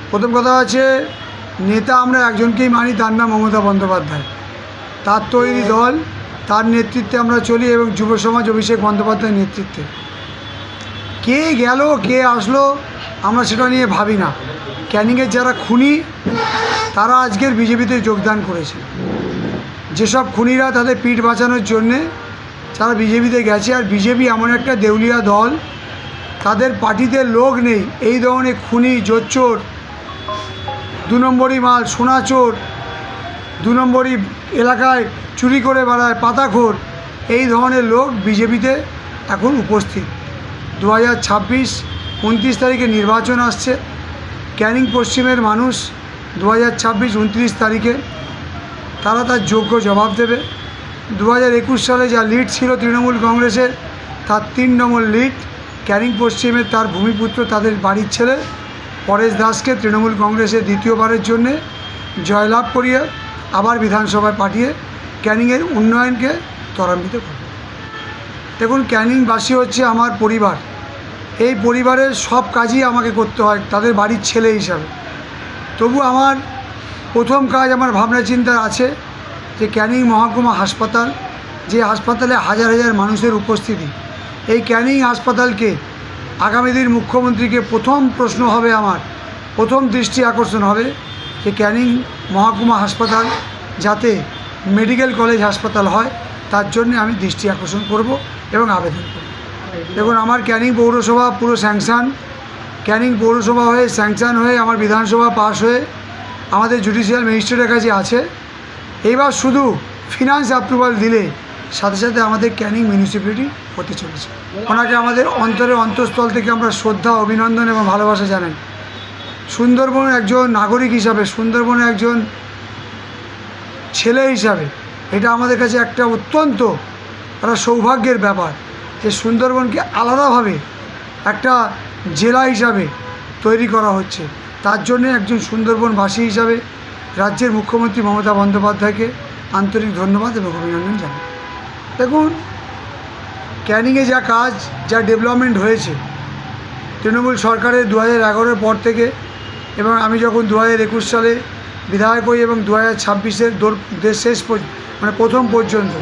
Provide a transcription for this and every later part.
প্রথম কথা আছে, নেতা আমরা একজনকেই মানি, তার নাম মমতা বন্দ্যোপাধ্যায়। তার তৈরি দল, তার নেতৃত্বে আমরা চলি এবং যুব সমাজ অভিষেক বন্দ্যোপাধ্যায়ের নেতৃত্বে। কে গেল কে আসলো আমরা সেটা নিয়ে ভাবি না। ক্যানিংয়ের যারা খুনি তারা আজকের বিজেপিতে যোগদান করেছে। যেসব খুনিরা তাদের পিঠ বাঁচানোর জন্যে তারা বিজেপিতে গেছে। আর বিজেপি এমন একটা দেউলিয়া দল, তাদের পার্টিতে লোক নেই এই ধরনের খুনি, জোচ্চোর, 2 নম্বরি মাল, সোনাচোর, 2 নম্বরি এলাকায় চুরি করে বেড়ায়, পাতাখোর, এই ধরনের লোক বিজেপিতে এখন উপস্থিত। 2026 29 তারিখে নির্বাচন আসছে। ক্যানিং পশ্চিমের মানুষ 2026 29 তারিখে তারা তার যোগ্য জবাব দেবে। 2021 সালে যা লিড ছিল তৃণমূল কংগ্রেসের, তার 3 নম্বর লিড ক্যানিং পশ্চিমের তার ভূমিপুত্র, তাদের বাড়ির ছেলে পরেশ দাসকে তৃণমূল কংগ্রেসের দ্বিতীয়বারের জন্যে জয়লাভ করিয়ে আবার বিধানসভায় পাঠিয়ে ক্যানিংয়ের উন্নয়নকে ত্বরান্বিত করবে। দেখুন, ক্যানিংবাসী হচ্ছে আমার পরিবার। এই পরিবারের সব কাজই আমাকে করতে হয় তাদের বাড়ির ছেলে হিসাবে। তবু আমার প্রথম কাজ, আমার ভাবনা চিন্তা আছে যে ক্যানিং মহকুমা হাসপাতাল, যে হাসপাতালে হাজার হাজার মানুষের উপস্থিতি, এই ক্যানিং হাসপাতালকে আগামী দিন মুখ্যমন্ত্রীকে প্রথম প্রশ্ন হবে, আমার প্রথম দৃষ্টি আকর্ষণ হবে যে ক্যানিং মহকুমা হাসপাতাল যাতে মেডিকেল কলেজ হাসপাতাল হয়, তার জন্য আমি দৃষ্টি আকর্ষণ করব এবং আবেদন করব। দেখুন, আমার ক্যানিং পৌরসভা পুরো স্যাংশন, ক্যানিং পৌরসভা হয়ে স্যাংশন হয়ে আমার বিধানসভা পাস হয়ে আমাদের জুডিশিয়াল ম্যাজিস্ট্রেটের কাছে আছে। এইবার শুধু ফিনান্স অ্যাপ্রুভাল দিলে সাথে সাথে আমাদের ক্যানিং মিউনিসিপ্যালিটি হতে চলেছে। ওনাকে আমাদের অন্তরের অন্তঃস্থল থেকে আমরা শ্রদ্ধা, অভিনন্দন এবং ভালোবাসা জানাই। সুন্দরবনের একজন নাগরিক হিসাবে, সুন্দরবনের একজন ছেলে হিসাবে এটা আমাদের কাছে একটা অত্যন্ত একটা সৌভাগ্যের ব্যাপার যে সুন্দরবনকে আলাদাভাবে একটা জেলা হিসাবে তৈরি করা হচ্ছে। তার জন্যে একজন সুন্দরবনবাসী হিসাবে রাজ্যের মুখ্যমন্ত্রী মমতা বন্দ্যোপাধ্যায়কে আন্তরিক ধন্যবাদ এবং অভিনন্দন জানাই। দেখুন, ক্যানিংয়ে যা কাজ, যা ডেভেলপমেন্ট হয়েছে তৃণমূল সরকারের 2011 পর থেকে, এবং আমি যখন 2021 সালে বিধায়ক হই এবং 2026-এর শেষ মানে প্রথম পর্যন্ত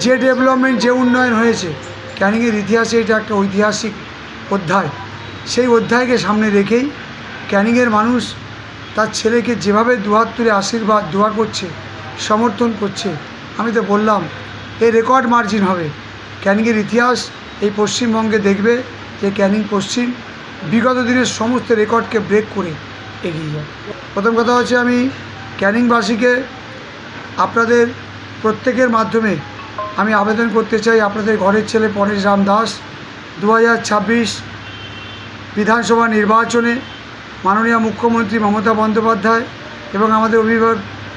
যে ডেভেলপমেন্ট, যে উন্নয়ন হয়েছে ক্যানিংয়ের ইতিহাসে, এটা একটা ঐতিহাসিক অধ্যায়। সেই অধ্যায়কে সামনে রেখেই ক্যানিংয়ের মানুষ তার ছেলেকে যেভাবে দুহাত তুলে আশীর্বাদ দোয়া করছে, সমর্থন করছে, আমি তো বললাম এই রেকর্ড মার্জিন হবে। ক্যানিংয়ের ইতিহাস এই পশ্চিমবঙ্গে দেখবে যে ক্যানিং পশ্চিম বিগত দিনের সমস্ত রেকর্ডকে ব্রেক করে এগিয়ে যায়। প্রথম কথা হচ্ছে, আমি ক্যানিংবাসীকে আপনাদের প্রত্যেকের মাধ্যমে আমি আবেদন করতে চাই, আপনাদের ঘরের ছেলে পরেশ রাম দাস 2026 বিধানসভা নির্বাচনে মাননীয় মুখ্যমন্ত্রী মমতা বন্দ্যোপাধ্যায় এবং আমাদের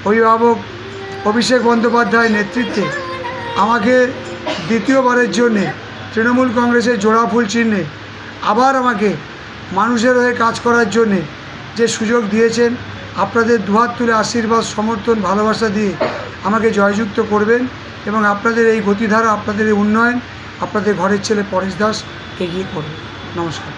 অভিভাবক অভিষেক বন্দ্যোপাধ্যায়ের নেতৃত্বে আমাকে দ্বিতীয়বারের জন্যে তৃণমূল কংগ্রেসের জোড়া ফুল চিহ্নে আবার আমাকে মানুষের হয়ে কাজ করার জন্যে যে সুযোগ দিয়েছেন, আপনাদের দুহাত তুলে আশীর্বাদ, সমর্থন, ভালোবাসা দিয়ে আমাকে জয়যুক্ত করবেন এবং আপনাদের এই গতিধারা, আপনাদের এই উন্নয়ন আপনাদের ঘরের ছেলে পরেশ দাস এগিয়ে করবে। নমস্কার।